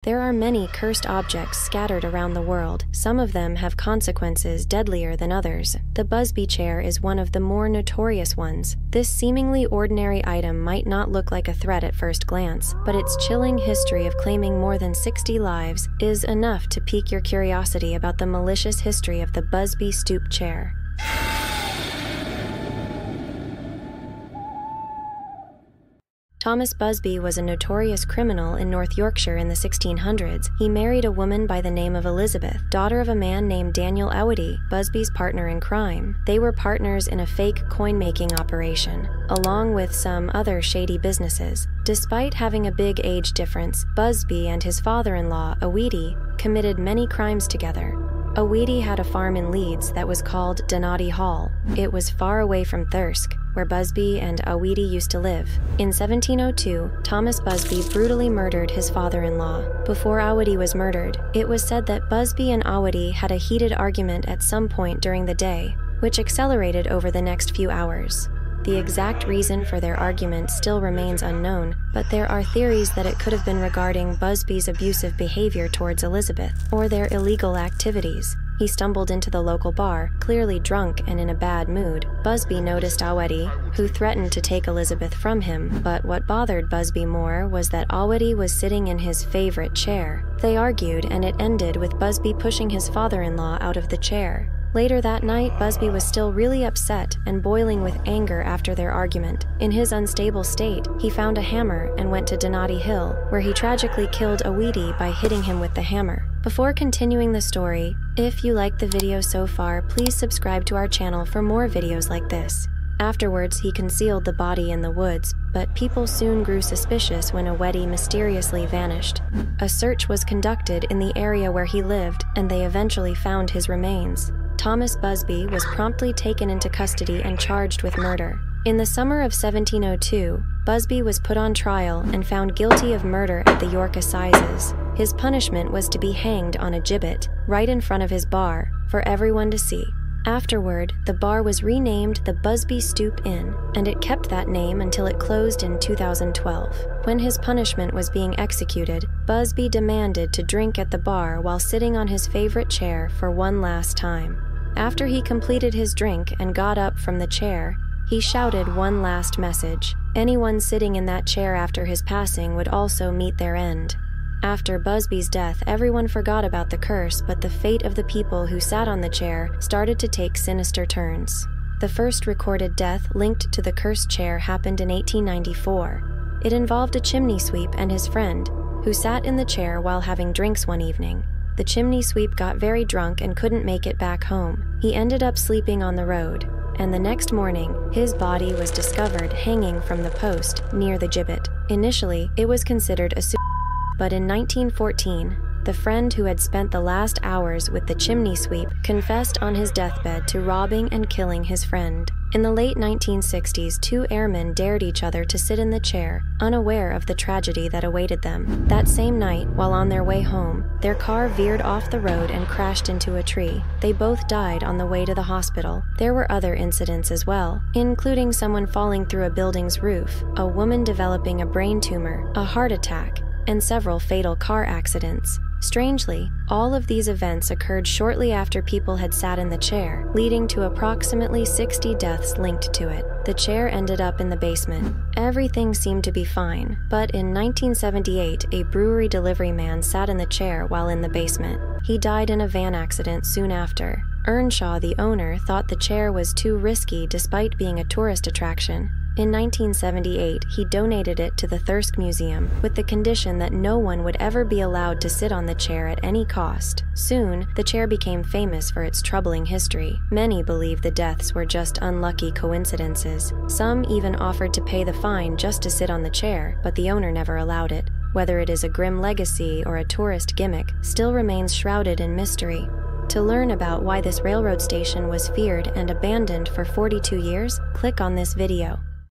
There are many cursed objects scattered around the world. Some of them have consequences deadlier than others. The Busby Chair is one of the more notorious ones. This seemingly ordinary item might not look like a threat at first glance, but its chilling history of claiming more than 60 lives is enough to pique your curiosity about the malicious history of the Busby Stoop Chair. Thomas Busby was a notorious criminal in North Yorkshire in the 1600s. He married a woman by the name of Elizabeth, daughter of a man named Daniel Owity, Busby's partner in crime. They were partners in a fake coin-making operation, along with some other shady businesses. Despite having a big age difference, Busby and his father-in-law, Owity, committed many crimes together. Owity had a farm in Leeds that was called Donati Hall. It was far away from Thirsk, where Busby and Owity used to live. In 1702, Thomas Busby brutally murdered his father-in-law. Before Owity was murdered, it was said that Busby and Owity had a heated argument at some point during the day, which accelerated over the next few hours. The exact reason for their argument still remains unknown, but there are theories that it could have been regarding Busby's abusive behavior towards Elizabeth, or their illegal activities. He stumbled into the local bar, clearly drunk and in a bad mood. Busby noticed Owity, who threatened to take Elizabeth from him, but what bothered Busby more was that Owity was sitting in his favorite chair. They argued, and it ended with Busby pushing his father-in-law out of the chair. Later that night, Busby was still really upset and boiling with anger after their argument. In his unstable state, he found a hammer and went to Donati Hill, where he tragically killed Owity by hitting him with the hammer. Before continuing the story, if you liked the video so far, please subscribe to our channel for more videos like this. Afterwards, he concealed the body in the woods, but people soon grew suspicious when Owity mysteriously vanished. A search was conducted in the area where he lived, and they eventually found his remains. Thomas Busby was promptly taken into custody and charged with murder. In the summer of 1702, Busby was put on trial and found guilty of murder at the York Assizes. His punishment was to be hanged on a gibbet, right in front of his bar, for everyone to see. Afterward, the bar was renamed the Busby Stoop Inn, and it kept that name until it closed in 2012. When his punishment was being executed, Busby demanded to drink at the bar while sitting on his favorite chair for one last time. After he completed his drink and got up from the chair, he shouted one last message. Anyone sitting in that chair after his passing would also meet their end. After Busby's death, everyone forgot about the curse, but the fate of the people who sat on the chair started to take sinister turns. The first recorded death linked to the cursed chair happened in 1894. It involved a chimney sweep and his friend, who sat in the chair while having drinks one evening. The chimney sweep got very drunk and couldn't make it back home. He ended up sleeping on the road, and the next morning, his body was discovered hanging from the post near the gibbet. Initially, it was considered a suicide, but in 1914, the friend who had spent the last hours with the chimney sweep confessed on his deathbed to robbing and killing his friend. In the late 1960s, two airmen dared each other to sit in the chair, unaware of the tragedy that awaited them. That same night, while on their way home, their car veered off the road and crashed into a tree. They both died on the way to the hospital. There were other incidents as well, including someone falling through a building's roof, a woman developing a brain tumor, a heart attack, and several fatal car accidents. Strangely, all of these events occurred shortly after people had sat in the chair, leading to approximately 60 deaths linked to it. The chair ended up in the basement. Everything seemed to be fine, but in 1978, a brewery delivery man sat in the chair while in the basement. He died in a van accident soon after. Earnshaw, the owner, thought the chair was too risky despite being a tourist attraction. In 1978, he donated it to the Thirsk Museum with the condition that no one would ever be allowed to sit on the chair at any cost. Soon, the chair became famous for its troubling history. Many believe the deaths were just unlucky coincidences. Some even offered to pay the fine just to sit on the chair, but the owner never allowed it. Whether it is a grim legacy or a tourist gimmick still remains shrouded in mystery. To learn about why this railroad station was feared and abandoned for 42 years, click on this video.